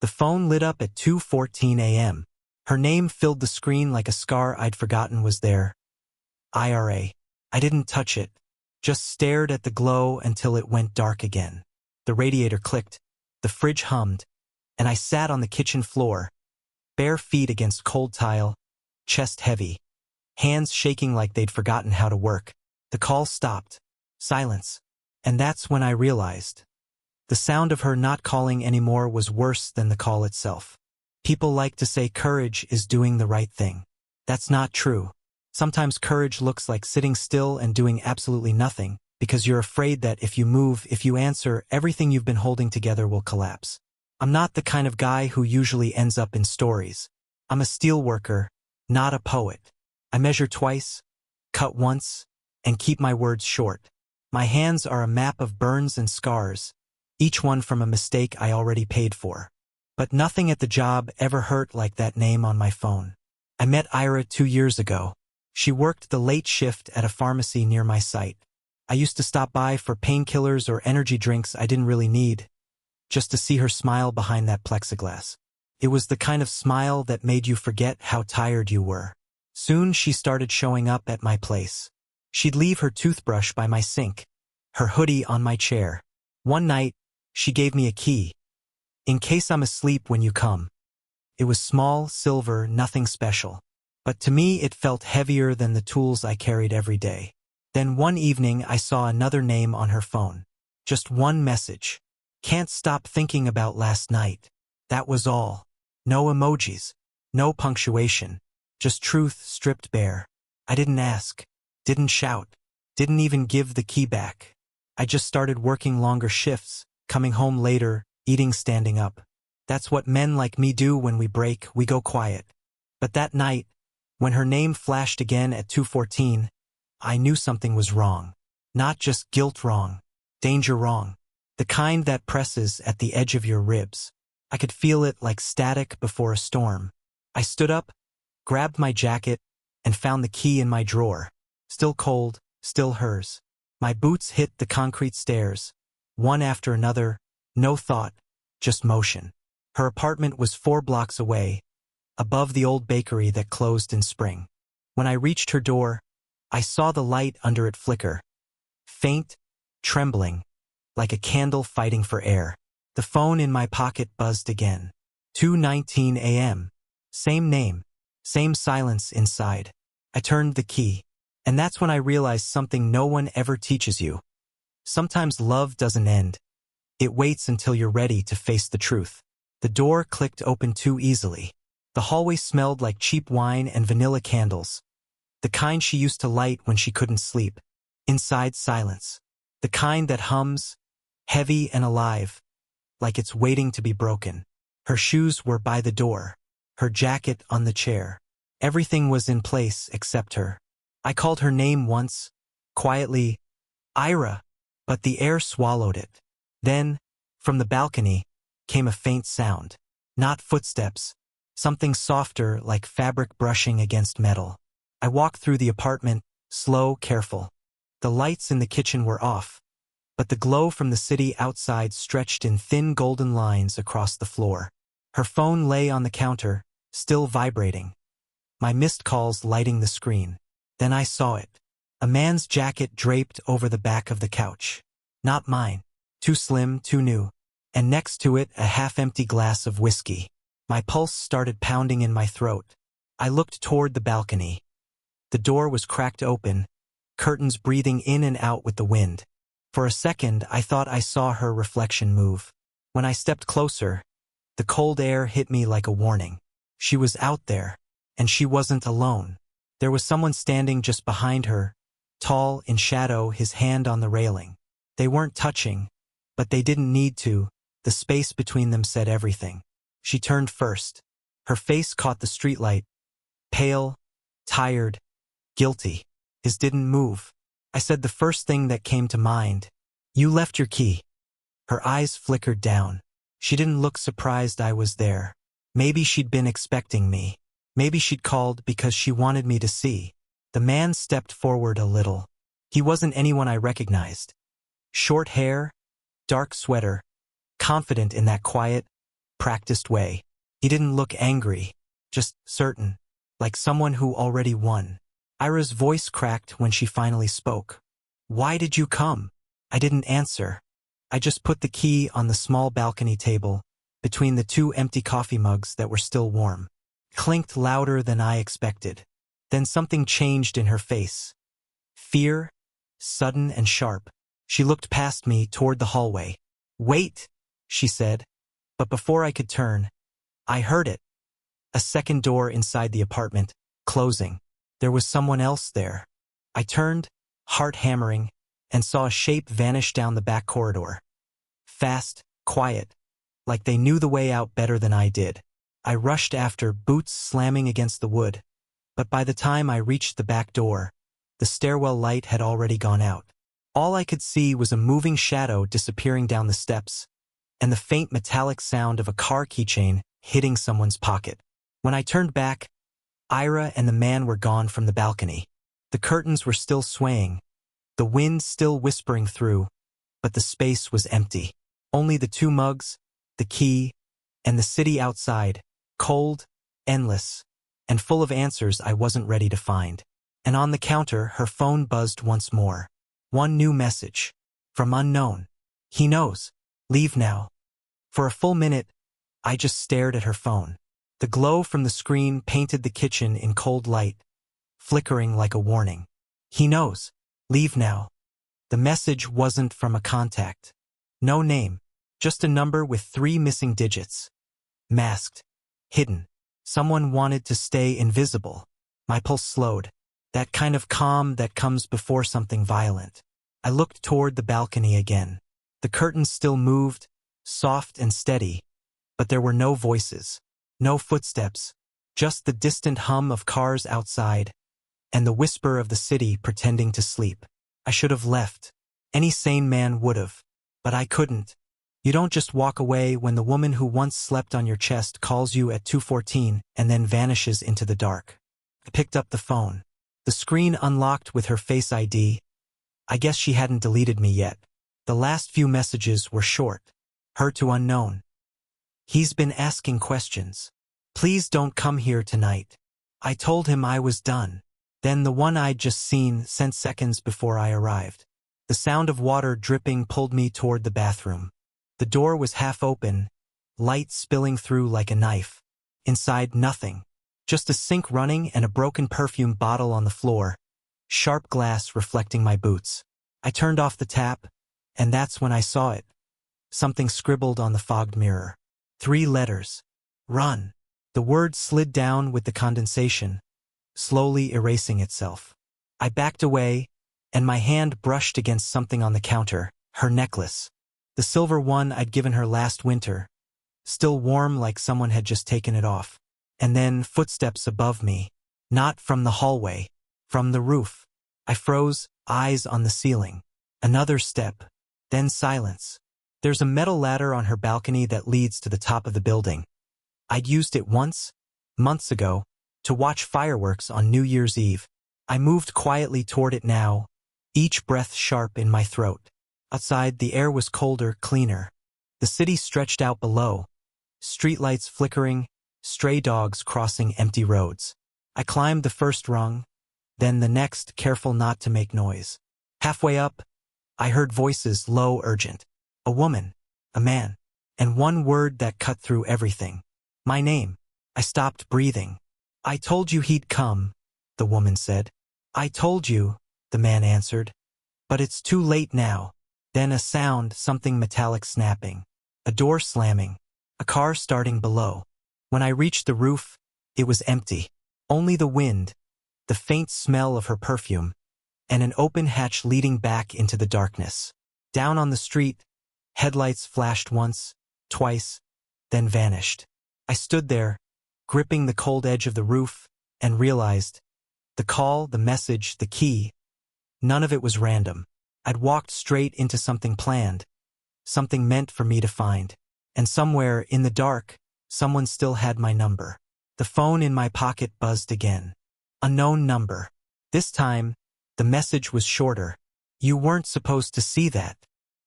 The phone lit up at 2:14 a.m. Her name filled the screen like a scar I'd forgotten was there. Ira. I didn't touch it, just stared at the glow until it went dark again. The radiator clicked, the fridge hummed, and I sat on the kitchen floor, bare feet against cold tile, chest heavy, hands shaking like they'd forgotten how to work. The call stopped. Silence. And that's when I realized. The sound of her not calling anymore was worse than the call itself. People like to say courage is doing the right thing. That's not true. Sometimes courage looks like sitting still and doing absolutely nothing, because you're afraid that if you move, if you answer, everything you've been holding together will collapse. I'm not the kind of guy who usually ends up in stories. I'm a steel worker, not a poet. I measure twice, cut once, and keep my words short. My hands are a map of burns and scars, each one from a mistake I already paid for. But nothing at the job ever hurt like that name on my phone. I met Ira 2 years ago. She worked the late shift at a pharmacy near my site. I used to stop by for painkillers or energy drinks I didn't really need, just to see her smile behind that plexiglass. It was the kind of smile that made you forget how tired you were. Soon she started showing up at my place. She'd leave her toothbrush by my sink, her hoodie on my chair. One night, she gave me a key. In case I'm asleep when you come. It was small, silver, nothing special. But to me it felt heavier than the tools I carried every day. Then one evening I saw another name on her phone. Just one message. Can't stop thinking about last night. That was all. No emojis. No punctuation. Just truth stripped bare. I didn't ask. Didn't shout. Didn't even give the key back. I just started working longer shifts, coming home later, eating standing up. That's what men like me do when we break, we go quiet. But that night, when her name flashed again at 2:14, I knew something was wrong. Not just guilt wrong, danger wrong. The kind that presses at the edge of your ribs. I could feel it like static before a storm. I stood up, grabbed my jacket, and found the key in my drawer. Still cold, still hers. My boots hit the concrete stairs, one after another, no thought, just motion. Her apartment was 4 blocks away, above the old bakery that closed in spring. When I reached her door, I saw the light under it flicker. Faint, trembling, like a candle fighting for air. The phone in my pocket buzzed again. 2:19 a.m. Same name, same silence inside. I turned the key, and that's when I realized something no one ever teaches you. Sometimes love doesn't end. It waits until you're ready to face the truth. The door clicked open too easily. The hallway smelled like cheap wine and vanilla candles. The kind she used to light when she couldn't sleep. Inside, silence. The kind that hums, heavy and alive, like it's waiting to be broken. Her shoes were by the door, her jacket on the chair. Everything was in place except her. I called her name once, quietly, Ira, but the air swallowed it. Then, from the balcony, came a faint sound. Not footsteps, something softer like fabric brushing against metal. I walked through the apartment, slow, careful. The lights in the kitchen were off, but the glow from the city outside stretched in thin golden lines across the floor. Her phone lay on the counter, still vibrating. My missed calls lighting the screen. Then I saw it. A man's jacket draped over the back of the couch. Not mine. Too slim, too new. And next to it, a half-empty glass of whiskey. My pulse started pounding in my throat. I looked toward the balcony. The door was cracked open, curtains breathing in and out with the wind. For a second, I thought I saw her reflection move. When I stepped closer, the cold air hit me like a warning. She was out there, and she wasn't alone. There was someone standing just behind her, tall, in shadow, his hand on the railing. They weren't touching, but they didn't need to. The space between them said everything. She turned first. Her face caught the streetlight. Pale, tired, guilty. His didn't move. I said the first thing that came to mind. You left your key. Her eyes flickered down. She didn't look surprised I was there. Maybe she'd been expecting me. Maybe she'd called because she wanted me to see. The man stepped forward a little. He wasn't anyone I recognized. Short hair, dark sweater, confident in that quiet, practiced way. He didn't look angry, just certain, like someone who already won. Ira's voice cracked when she finally spoke. "Why did you come?" I didn't answer. I just put the key on the small balcony table, between the two empty coffee mugs that were still warm. Clinked louder than I expected. Then something changed in her face. Fear, sudden and sharp. She looked past me toward the hallway. "Wait," she said. But before I could turn, I heard it. A second door inside the apartment, closing. There was someone else there. I turned, heart hammering, and saw a shape vanish down the back corridor. Fast, quiet, like they knew the way out better than I did. I rushed after, boots slamming against the wood. But by the time I reached the back door, the stairwell light had already gone out. All I could see was a moving shadow disappearing down the steps, and the faint metallic sound of a car keychain hitting someone's pocket. When I turned back, Ira and the man were gone from the balcony. The curtains were still swaying, the wind still whispering through, but the space was empty. Only the two mugs, the key, and the city outside, cold, endless, and full of answers I wasn't ready to find. And on the counter, her phone buzzed once more. One new message. From unknown. "He knows. Leave now." For a full minute, I just stared at her phone. The glow from the screen painted the kitchen in cold light, flickering like a warning. "He knows. Leave now." The message wasn't from a contact. No name. Just a number with 3 missing digits. Masked. Hidden. Someone wanted to stay invisible. My pulse slowed. That kind of calm that comes before something violent. I looked toward the balcony again. The curtains still moved, soft and steady, but there were no voices, no footsteps, just the distant hum of cars outside, and the whisper of the city pretending to sleep. I should have left. Any sane man would have. But I couldn't. You don't just walk away when the woman who once slept on your chest calls you at 2:14 and then vanishes into the dark. I picked up the phone. The screen unlocked with her Face ID. I guess she hadn't deleted me yet. The last few messages were short. Her to unknown. "He's been asking questions. Please don't come here tonight." I told him I was done. Then the one I'd just seen sent seconds before I arrived. The sound of water dripping pulled me toward the bathroom. The door was half open, light spilling through like a knife. Inside, nothing. Just a sink running and a broken perfume bottle on the floor, sharp glass reflecting my boots. I turned off the tap, and that's when I saw it. Something scribbled on the fogged mirror. 3 letters. "Run." The word slid down with the condensation, slowly erasing itself. I backed away, and my hand brushed against something on the counter, her necklace. The silver one I'd given her last winter, still warm like someone had just taken it off. And then footsteps above me. Not from the hallway, from the roof. I froze, eyes on the ceiling. Another step, then silence. There's a metal ladder on her balcony that leads to the top of the building. I'd used it once, months ago, to watch fireworks on New Year's Eve. I moved quietly toward it now, each breath sharp in my throat. Outside, the air was colder, cleaner. The city stretched out below, streetlights flickering, stray dogs crossing empty roads. I climbed the first rung, then the next, careful not to make noise. Halfway up, I heard voices, low, urgent. A woman, a man, and one word that cut through everything. My name. I stopped breathing. "I told you he'd come," the woman said. "I told you," the man answered. "But it's too late now." Then a sound, something metallic snapping. A door slamming. A car starting below. When I reached the roof, it was empty. Only the wind, the faint smell of her perfume, and an open hatch leading back into the darkness. Down on the street, headlights flashed once, twice, then vanished. I stood there, gripping the cold edge of the roof, and realized, the call, the message, the key, none of it was random. I'd walked straight into something planned, something meant for me to find. And somewhere, in the dark, someone still had my number. The phone in my pocket buzzed again. Unknown number. This time, the message was shorter. "You weren't supposed to see that."